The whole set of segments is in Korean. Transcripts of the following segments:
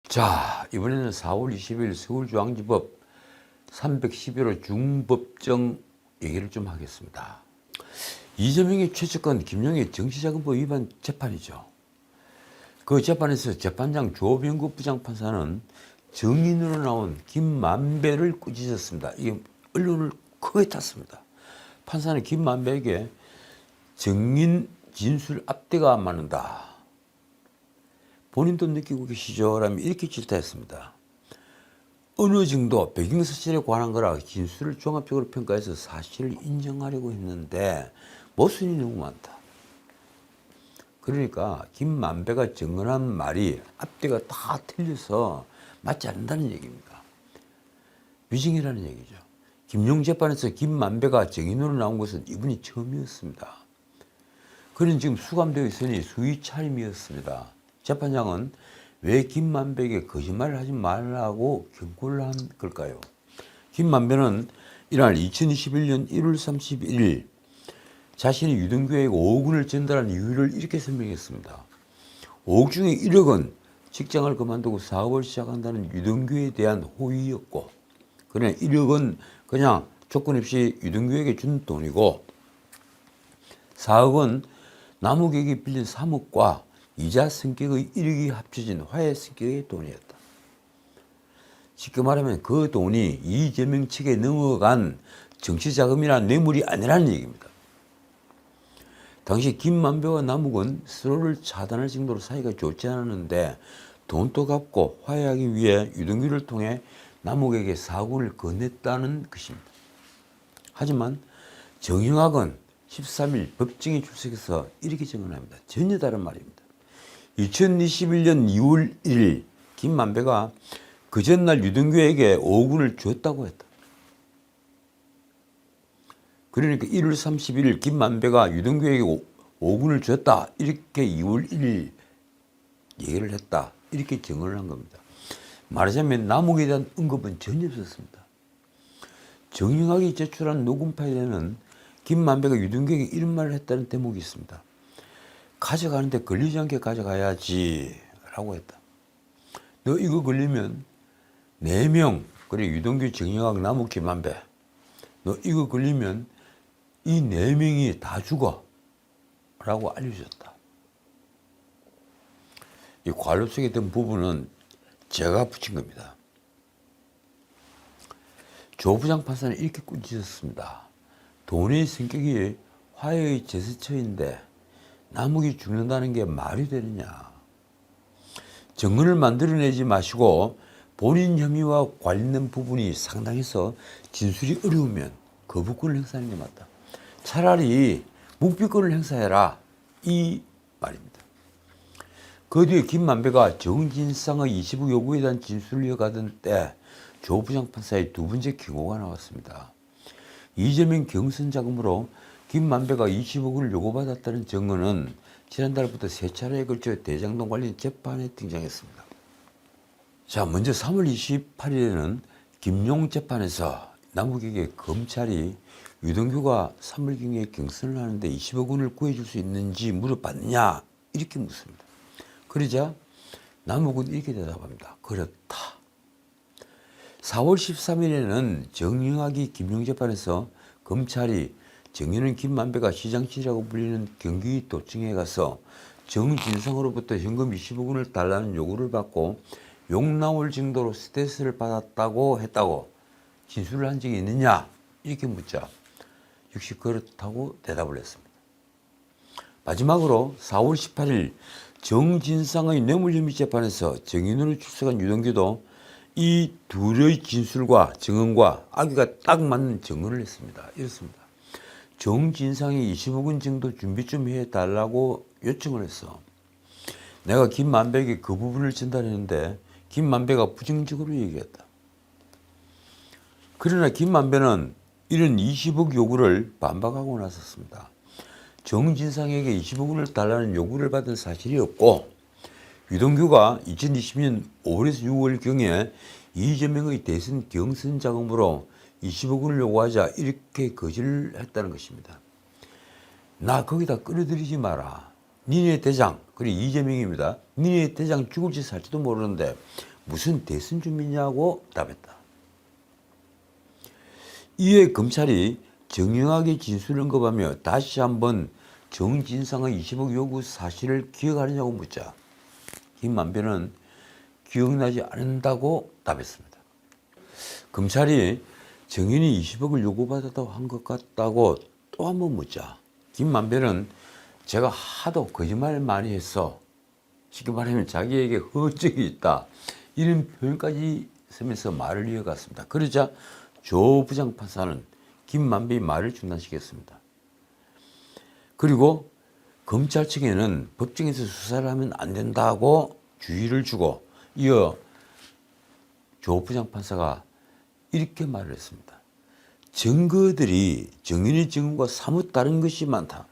자, 이번에는 4월 20일 서울중앙지법 311호 중법정 얘기를 좀 하겠습니다. 이재명의 최측근 김용의 정치자금법 위반 재판이죠. 그 재판에서 재판장 조병국 부장판사는 증인으로 나온 김만배를 꾸짖었습니다. 이게 언론을 크게 탔습니다. 판사는 김만배에게 증인 진술 앞뒤가 안 맞는다. 본인도 느끼고 계시죠? 라며 이렇게 질타했습니다. 어느 정도 배경사실에 관한 거라 진술을 종합적으로 평가해서 사실을 인정하려고 했는데 모순이 너무 많다. 그러니까 김만배가 증언한 말이 앞뒤가 다 틀려서 맞지 않는다는 얘기입니다. 위증이라는 얘기죠. 김용 재판에서 김만배가 증인으로 나온 것은 이분이 처음이었습니다. 그는 지금 수감되어 있으니 수의 차림이었습니다. 재판장은 왜 김만배에게 거짓말을 하지 말라고 경고를 한 걸까요? 김만배는 이날 2021년 1월 31일 자신이 유동규에게 5억 원을 전달한 이유를 이렇게 설명했습니다. 5억 중에 1억은 직장을 그만두고 사업을 시작한다는 유동규에 대한 호의였고, 그러나 1억은 그냥 조건 없이 유동규에게 준 돈이고, 4억은 남욱에게 빌린 3억과 이자 성격의 1억이 합쳐진 화해 성격의 돈이었다. 쉽게 말하면 그 돈이 이재명 측에 넘어간 정치자금이나 뇌물이 아니라는 얘기입니다. 당시 김만배와 남욱은 서로를 차단할 정도로 사이가 좋지 않았는데 돈도 갚고 화해하기 위해 유동규를 통해 남욱에게 4억 원을 건넸다는 것입니다. 하지만 정영학은 13일 법정에 출석해서 이렇게 증언합니다. 전혀 다른 말입니다. 2021년 2월 1일 김만배가 그 전날 유동규에게 5억 원을 줬다고 했다. 그러니까 1월 31일 김만배가 유동규에게 5억 원을 줬다. 이렇게 2월 1일 얘기를 했다. 이렇게 증언을 한 겁니다. 말하자면 남욱에 대한 언급은 전혀 없었습니다. 정영학이 제출한 녹음 파일에는 김만배가 유동규에게 이런 말을 했다는 대목이 있습니다. 가져가는데 걸리지 않게 가져가야지 라고 했다. 너 이거 걸리면 4명, 그래 유동규, 정영학, 남욱, 김만배, 너 이거 걸리면 이 4명이 다 죽어 라고 알려줬다. 이 관료 속에 든 부분은 제가 붙인 겁니다. 조 부장 판사는 이렇게 꾸짖었습니다. 돈의 성격이 화해의 제스처인데 남욱이 죽는다는 게 말이 되느냐. 증언을 만들어내지 마시고 본인 혐의와 관련된 부분이 상당해서 진술이 어려우면 거부권을 행사하는 게 맞다. 차라리 묵비권을 행사해라. 이 말입니다. 그 뒤에 김만배가 정진상의 20억 요구에 대한 진술을 이어가던 때 조 부장판사의 두 번째 경고가 나왔습니다. 이재명 경선 자금으로 김만배가 20억 원을 요구받았다는 증언은 지난달부터 3차례에 걸쳐 대장동 관련 재판에 등장했습니다. 자, 먼저 3월 28일에는 김용 재판에서 남욱에게 검찰이 유동규가 3월경에 경선을 하는데 20억 원을 구해줄 수 있는지 물어봤느냐 이렇게 묻습니다. 그러자 남욱은 이렇게 대답합니다. 그렇다. 4월 13일에는 정영학이 김용 재판에서 검찰이 정의는 김만배가 시장치라고 불리는 경기도청에 가서 정진성으로부터 현금 20억 원을 달라는 요구를 받고 욕 나올 정도로 스트레스를 받았다고 했다고 진술을 한 적이 있느냐 이렇게 묻자 역시 그렇다고 대답을 했습니다. 마지막으로 4월 18일 정진상의 뇌물 혐의 재판에서 정인으로 출석한 유동규도 이 둘의 진술과 증언과 악의가 딱 맞는 증언을 했습니다. 이렇습니다. 정진상이 20억 원 정도 준비 좀 해달라고 요청을 했어. 내가 김만배에게 그 부분을 전달했는데 김만배가 부정적으로 얘기했다. 그러나 김만배는 이런 20억 요구를 반박하고 나섰습니다. 정진상에게 20억 원을 달라는 요구를 받은 사실이 없고 유동규가 2020년 5월에서 6월경에 이재명의 대선 경선 자금으로 20억 원을 요구하자 이렇게 거절을 했다는 것입니다. 나 거기다 끌어들이지 마라. 니네 대장, 그리고 이재명입니다. 니네 대장 죽을지 살지도 모르는데 무슨 대선 준비냐고 답했다. 이에 검찰이 정형하게 진술을 언급하며 다시 한번 정진상의 20억 요구 사실을 기억하느냐고 묻자 김만배는 기억나지 않는다고 답했습니다. 검찰이 정인이 20억을 요구받았다고 한 것 같다고 또 한 번 묻자 김만배는 제가 하도 거짓말을 많이 했어. 쉽게 말하면 자기에게 허점이 있다. 이런 표현까지 쓰면서 말을 이어갔습니다. 그러자 조 부장판사는 김만배의 말을 중단시켰습니다. 그리고 검찰 측에는 법정에서 수사를 하면 안 된다고 주의를 주고 이어 조 부장판사가 이렇게 말을 했습니다. 증거들이 정인의 증언과 사뭇 다른 것이 많다.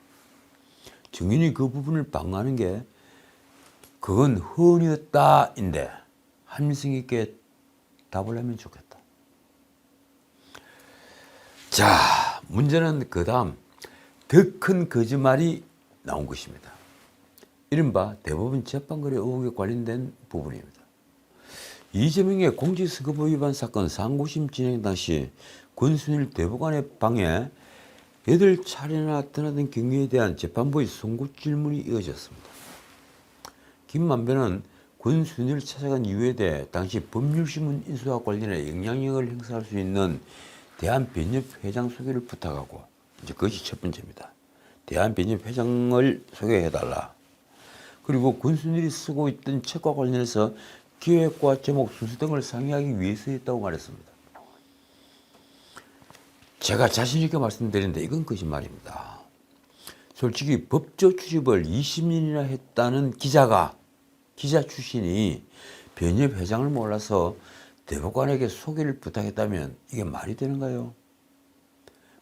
정인이 그 부분을 방어하는 게 그건 허언이었다인데 합리성 있게 답을 하면 좋겠다. 자, 문제는 그 다음 더 큰 거짓말이 나온 것입니다. 이른바 대법원 재판거래 의혹에 관련된 부분입니다. 이재명의 공직선거법 위반 사건 상고심 진행 당시 권순일 대법관의 방에 8차례나 드나든 경위에 대한 재판부의 송구 질문이 이어졌습니다. 김만배는 권순일을 찾아간 이유에 대해 당시 법률신문 인수와 관련해 영향력을 행사할 수 있는 대한변협 회장 소개를 부탁하고 이제 그것이 첫 번째입니다. 대한변협 회장을 소개해달라. 그리고 권순일이 쓰고 있던 책과 관련해서 기획과 제목 순서 등을 상의하기 위해서였다고 말했습니다. 제가 자신 있게 말씀드리는데 이건 거짓말입니다. 솔직히 법조 출입을 20년이나 했다는 기자 출신이 변협 회장을 몰라서 대법관에게 소개를 부탁했다면 이게 말이 되는가요?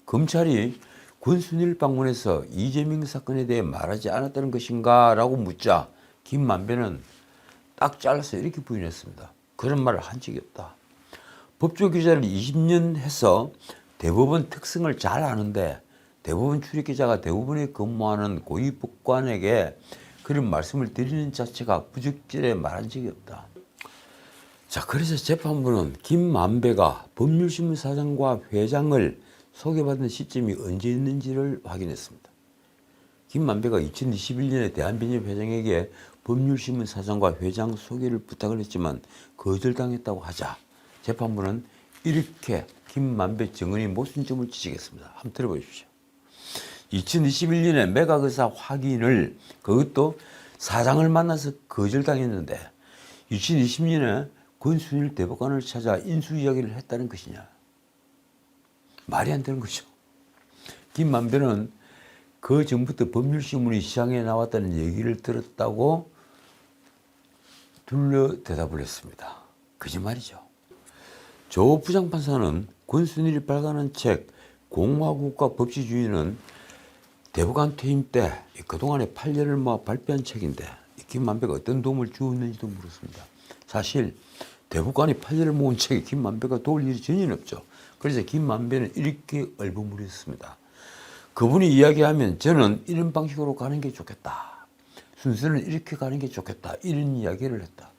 검찰이 권순일 방문해서 이재명 사건에 대해 말하지 않았다는 것인가 라고 묻자 김만배는 딱 잘라서 이렇게 부인했습니다. 그런 말을 한 적이 없다. 법조 기자를 20년 해서 대법원 특성을 잘 아는데 대법원 출입기자가 대법원에 근무하는 고위법관에게 그런 말씀을 드리는 자체가 부적절해 말한 적이 없다. 자, 그래서 재판부는 김만배가 법률신문 사장과 회장을 소개받은 시점이 언제였는지를 확인했습니다. 김만배가 2021년에 대한변협 회장에게 법률신문 사장과 회장 소개를 부탁을 했지만 거절당했다고 하자 재판부는 이렇게 김만배 증언이 모순점을 지적했습니다. 한번 들어보십시오. 2021년에 매각의사 확인을 그것도 사장을 만나서 거절당했는데 2020년에 권순일 대법관을 찾아 인수 이야기를 했다는 것이냐. 말이 안 되는 거죠. 김만배는 그 전부터 법률신문이 시장에 나왔다는 얘기를 들었다고 둘러 대답을 했습니다. 거짓말이죠. 조 부장판사는 권순일이 발간한 책 공화국과 법치주의는 대법관 퇴임 때 그동안의 판례를 모아 발표한 책인데 김만배가 어떤 도움을 주었는지도 물었습니다. 사실 대법관이 판례를 모은 책에 김만배가 도울 일이 전혀 없죠. 그래서 김만배는 이렇게 얼버무렸습니다. 그분이 이야기하면 저는 이런 방식으로 가는 게 좋겠다. 순서는 이렇게 가는 게 좋겠다. 이런 이야기를 했다.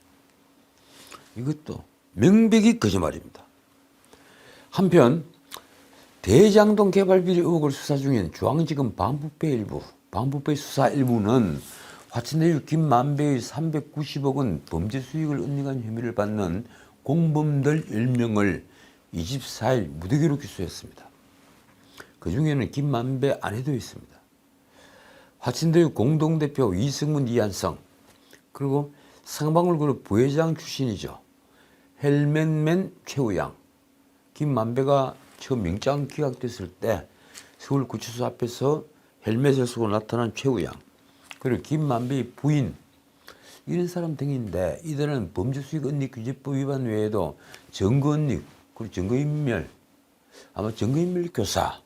이것도 명백히 거짓말입니다. 한편 대장동 개발비리 의혹을 수사 중인 중앙지검 방북배 수사 일부는 화천대유 김만배의 390억 원 범죄 수익을 은닉한 혐의를 받는 공범들 10명을 24일 무더기로 기소했습니다. 그 중에는 김만배 아내도 있습니다. 화천대유 공동대표 이승문, 이한성, 그리고 상방울그룹 부회장 출신이죠. 헬멧맨 최우양. 김만배가 처음 영장 기각됐을 때 서울구치소 앞에서 헬멧을 쓰고 나타난 최우양, 그리고 김만배의 부인, 이런 사람 등인데 이들은 범죄수익 은닉규제법 위반 외에도 증거은닉, 그리고 증거인멸, 아마 증거인멸 교사,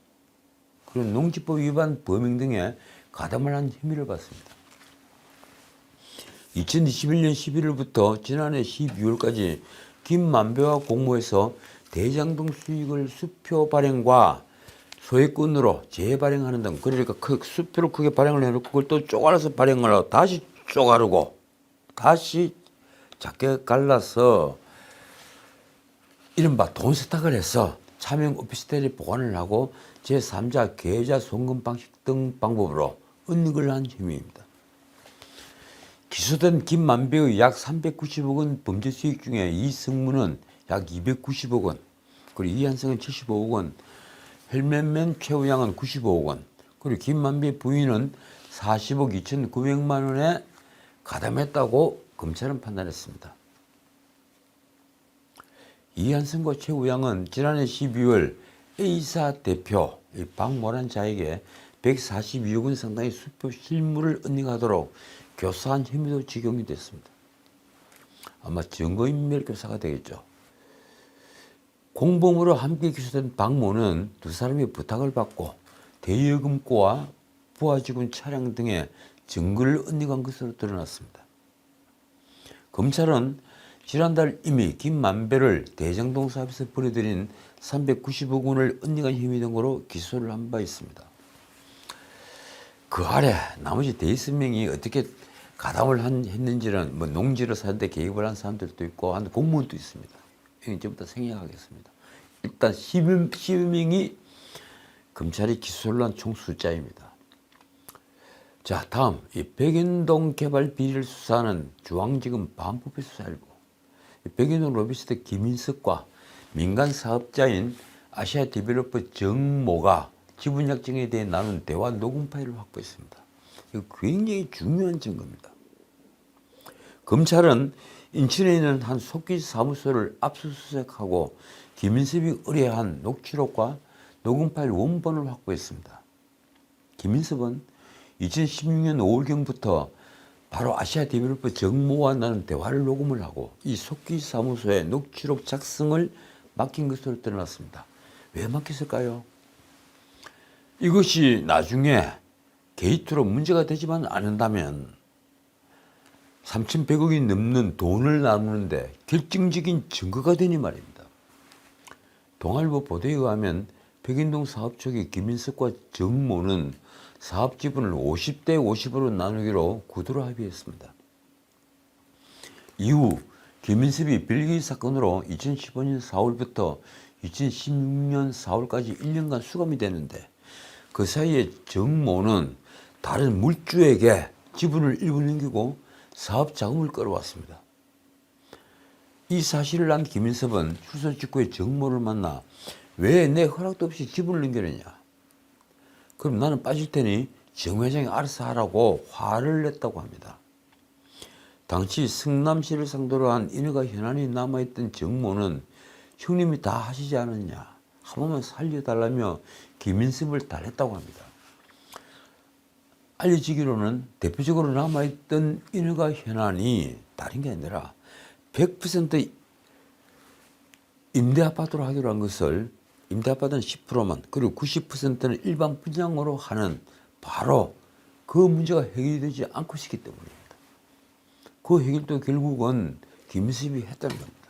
그리고 농지법 위반 범행 등에 가담을 한 혐의를 받습니다. 2021년 11월부터 지난해 12월까지 김만배와 공모해서 대장동 수익을 수표 발행과 소액권으로 재발행하는 등, 그러니까 수표를 크게 발행을 해놓고 그걸 또 쪼가려서 발행을 하고 다시 쪼가르고 다시 작게 갈라서 이른바 돈 세탁을 해서 차명 오피스텔에 보관을 하고 제3자 계좌 송금 방식 등 방법으로 은닉을 한 혐의입니다. 기소된 김만배의 약 390억 원 범죄 수익 중에 이승무는 약 290억 원, 그리고 이한성은 75억 원, 헬멧맨 최우양은 95억 원, 그리고 김만배 부인은 40억 2,900만 원에 가담했다고 검찰은 판단했습니다. 이한성과 최우양은 지난해 12월 A사 대표 박모란자에게 142억 원 상당의 수표 실물을 은닉하도록 교사한 혐의도 적용이 됐습니다. 아마 증거인멸 교사가 되겠죠. 공범으로 함께 기소된 박모는 두 사람의 부탁을 받고 대여금고와 부하지군 차량 등의 증거를 은닉한 것으로 드러났습니다. 검찰은 지난달 이미 김만배를 대장동 사업에서 벌어들인 390억 원을 은닉한 혐의 등으로 기소를 한 바 있습니다. 그 아래 나머지 대여서명이 어떻게 가담을 했는지는 뭐 농지를 사는데 개입을 한 사람들도 있고 한 공무원도 있습니다. 이제부터 생략하겠습니다. 일단 12명이 검찰이 기소를 한 총 숫자입니다. 자, 다음 이 백인동 개발 비리를 수사하는 중앙지검 반부패 수사일부. 백인동 로비스트 김인석과 민간 사업자인 아시아 디벨로퍼 정모가 지분 약정에 대해 나눈 대화 녹음 파일을 확보했습니다. 이거 굉장히 중요한 증거입니다. 검찰은 인천에 있는 한 속기 사무소를 압수수색하고 김인섭이 의뢰한 녹취록과 녹음 파일 원본을 확보했습니다. 김인섭은 2016년 5월경부터 바로 아시아 디벨로퍼 정모와 나눈 대화를 녹음을 하고 이 속기 사무소에 녹취록 작성을 맡긴 것으로 드러났습니다. 왜 맡겼을까요? 이것이 나중에 게이트로 문제가 되지만 않는다면 3,100억이 넘는 돈을 나누는데 결정적인 증거가 되니 말입니다. 동아일보 보도에 의하면 백인동 사업 초기 김인석과 정모는 사업 지분을 50대 50으로 나누기로 구두로 합의했습니다. 이후 김인섭이 빌기 사건으로 2015년 4월부터 2016년 4월까지 1년간 수감이 됐는데 그 사이에 정모는 다른 물주에게 지분을 일부 넘기고 사업 자금을 끌어왔습니다. 이 사실을 안 김인섭은 출소 직후에 정모를 만나 왜 내 허락도 없이 지분을 넘겨느냐. 그럼 나는 빠질 테니 정 회장이 알아서 하라고 화를 냈다고 합니다. 당시 성남시를 상대로 한 인허가 현안이 남아있던 정모는 형님이 다 하시지 않았냐. 한 번만 살려달라며 김인섭을 달랬다고 합니다. 알려지기로는 대표적으로 남아있던 인허가 현안이 다른 게 아니라 100% 임대아파트로 하기로 한 것을 임대아파트는 10%만 그리고 90%는 일반 분양으로 하는 바로 그 문제가 해결되지 않고 있기 때문입니다. 그 해결도 결국은 김인섭이 했다는 겁니다.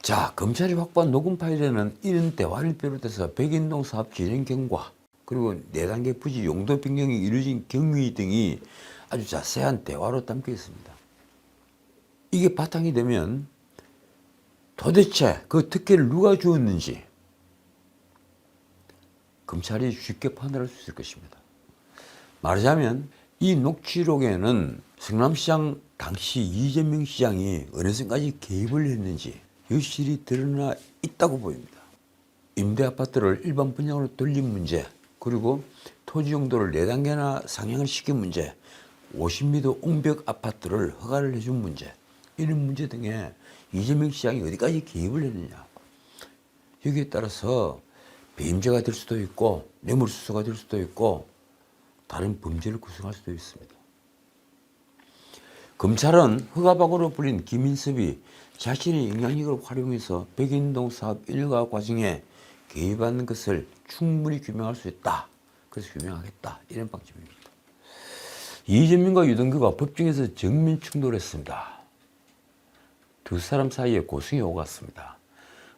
자, 검찰이 확보한 녹음 파일에는 이런 대화를 비롯해서 백인동 사업 진행 경과 그리고 4단계 부지 용도 변경이 이루어진 경위 등이 아주 자세한 대화로 담겨 있습니다. 이게 바탕이 되면 도대체 그 특혜를 누가 주었는지 검찰이 쉽게 판단할 수 있을 것입니다. 말하자면 이 녹취록에는 성남시장 당시 이재명 시장이 어느 선까지 개입을 했는지 여실히 드러나 있다고 보입니다. 임대아파트를 일반 분양으로 돌린 문제 그리고 토지 용도를 4단계나 상향을 시킨 문제 50m 옹벽 아파트를 허가를 해준 문제 이런 문제 등에 이재명 시장이 어디까지 개입을 했느냐. 여기에 따라서 배임죄가 될 수도 있고 뇌물수수가 될 수도 있고 다른 범죄를 구성할 수도 있습니다. 검찰은 허가박으로 불린 김인섭이 자신의 영향력을 활용해서 백인동 사업 인허가 과정에 개입하는 것을 충분히 규명할 수 있다. 그래서 규명하겠다. 이런 방침입니다. 이재명과 유동규가 법정에서 정면 충돌했습니다. 두 사람 사이에 고성이 오갔습니다.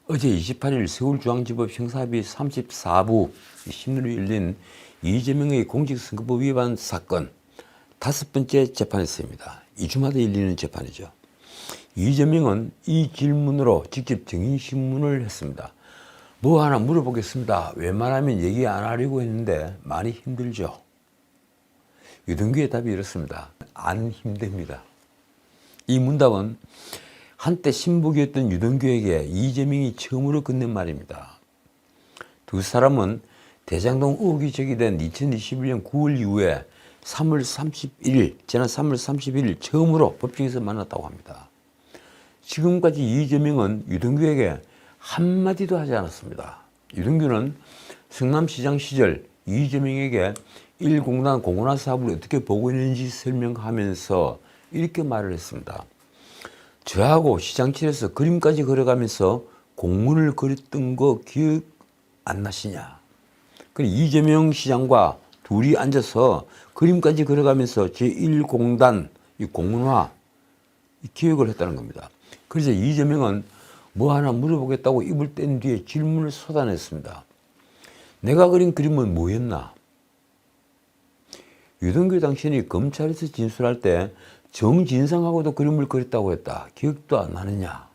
어제 28일 서울중앙지법 형사합의 34부 심리로 열린 이재명의 공직선거법 위반 사건 5번째 재판에서입니다. 2주마다 열리는 재판이죠. 이재명은 이 질문으로 직접 증인신문을 했습니다. 뭐 하나 물어보겠습니다. 웬만하면 얘기 안 하려고 했는데 많이 힘들죠. 유동규의 답이 이렇습니다. 안 힘듭니다. 이 문답은 한때 신복이었던 유동규에게 이재명이 처음으로 건넨 말입니다. 두 사람은 대장동 의혹이 제기된 2021년 9월 이후에 지난 3월 31일 처음으로 법정에서 만났다고 합니다. 지금까지 이재명은 유동규에게 한마디도 하지 않았습니다. 유동규는 성남시장 시절 이재명에게 1공단 공원화 사업을 어떻게 보고 있는지 설명하면서 이렇게 말을 했습니다. 저하고 시장실에서 그림까지 그려가면서 공문을 그렸던 거 기억 안 나시냐? 그리고 이재명 시장과 둘이 앉아서 그림까지 그려가면서 제1공단 이 공문화 기획을 했다는 겁니다. 그래서 이재명은 뭐 하나 물어보겠다고 입을 뗀 뒤에 질문을 쏟아냈습니다. 내가 그린 그림은 뭐였나? 유동규 당신이 검찰에서 진술할 때 정진상하고도 그림을 그렸다고 했다. 기억도 안 나느냐?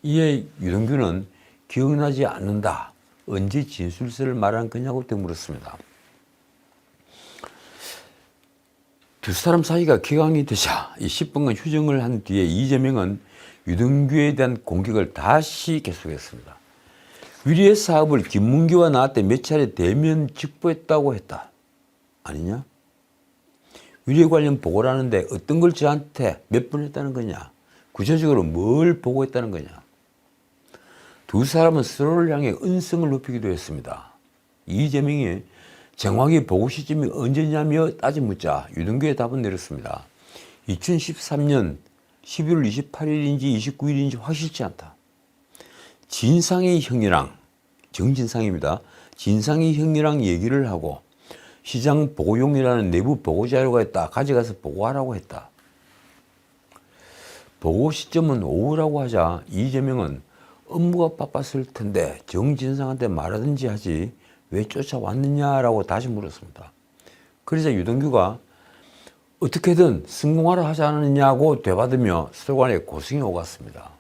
이에 유동규는 기억나지 않는다. 언제 진술서를 말한 거냐고 물었습니다. 두 사람 사이가 기강이 되자 10분간 휴정을 한 뒤에 이재명은 유동규에 대한 공격을 다시 계속했습니다. 위리의 사업을 김문기와 나한테 몇 차례 대면 직보했다고 했다. 아니냐? 위리에 관련 보고를 하는데 어떤 걸 저한테 몇 번 했다는 거냐? 구체적으로 뭘 보고했다는 거냐? 두 사람은 서로를 향해 언성을 높이기도 했습니다. 이재명이 정확히 보고 시점이 언제냐며 따져 묻자 유동규의 답은 내렸습니다. 2013년 11월 28일인지 29일인지 확실치 않다. 진상의 형이랑 정진상입니다. 진상의 형이랑 얘기를 하고 시장 보고용이라는 내부 보고 자료가 있다. 가져가서 보고하라고 했다. 보고 시점은 오후라고 하자 이재명은 업무가 바빴을 텐데 정진상한테 말하든지 하지 왜 쫓아왔느냐라고 다시 물었습니다. 그러자 유동규가 어떻게든 성공하라 하지 않았느냐고 되받으며 서로 간에 고성이 오갔습니다.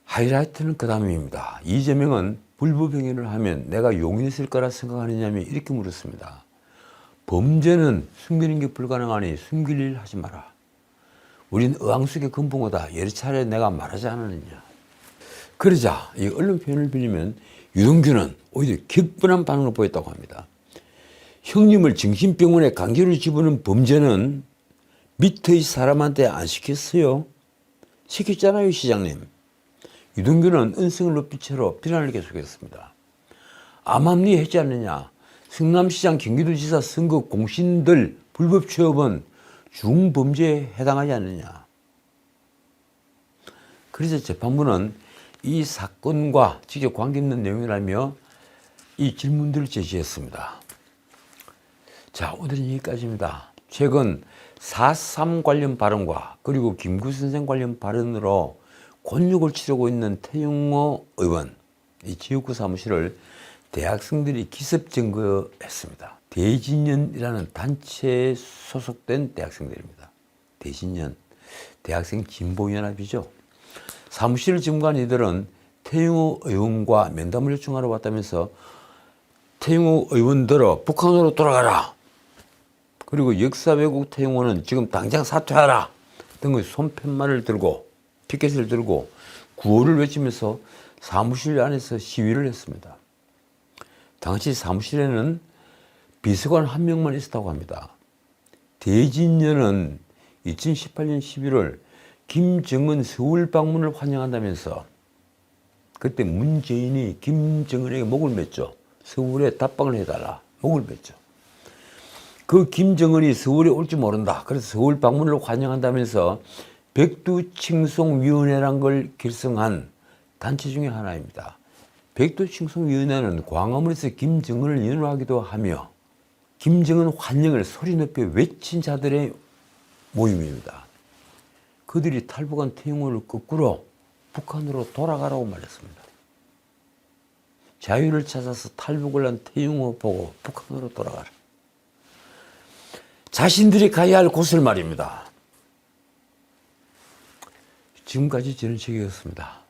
하이라이트는 그 다음입니다. 이재명은 불법 행위를 하면 내가 용인이 있을 거라 생각하느냐며 이렇게 물었습니다. 범죄는 숨기는 게 불가능하니 숨길 일 하지 마라. 우린 의왕숙의 금붕어다. 여러 차례 내가 말하지 않았느냐. 그러자 이 언론 표현을 빌리면 유동규는 오히려 격분한 반응을 보였다고 합니다. 형님을 정신병원에 강제로 집어넣은 범죄는 밑의 사람한테 안 시켰어요. 시켰잖아요, 시장님. 유동규는 언성을 높인 채로 비난을 계속했습니다. 암암리 했지 않느냐. 성남시장 경기도지사 선거 공신들 불법 취업은 중범죄에 해당하지 않느냐. 그래서 재판부는 이 사건과 직접 관계있는 내용이라며 이 질문들을 제시했습니다. 자, 오늘은 여기까지입니다. 최근 4.3 관련 발언과 그리고 김구 선생 관련 발언으로 곤욕을 치르고 있는 태영호 의원, 이 지역구 사무실을 대학생들이 기습 점거했습니다. 대진연이라는 단체에 소속된 대학생들입니다. 대진연, 대학생 진보연합이죠. 사무실을 점거한 이들은 태영호 의원과 면담을 요청하러 왔다면서 태영호 의원들어 북한으로 돌아가라. 그리고 역사 왜곡 태영호는 지금 당장 사퇴하라. 등의 손팻말을 들고 피켓을 들고 구호를 외치면서 사무실 안에서 시위를 했습니다. 당시 사무실에는 비서관 한 명만 있었다고 합니다. 대진연은 2018년 11월 김정은 서울 방문을 환영한다면서 그때 문재인이 김정은에게 목을 맸죠. 서울에 답방을 해달라. 목을 맸죠. 그 김정은이 서울에 올지 모른다. 그래서 서울 방문을 환영한다면서 백두칭송위원회란 걸 결성한 단체 중에 하나입니다. 백두칭송위원회는 광화문에서 김정은을 연호하기도 하며 김정은 환영을 소리 높여 외친 자들의 모임입니다. 그들이 탈북한 태영호를 거꾸로 북한으로 돌아가라고 말했습니다. 자유를 찾아서 탈북을 한 태영호 보고 북한으로 돌아가라. 자신들이 가야 할 곳을 말입니다. 지금까지 지는 책이었습니다.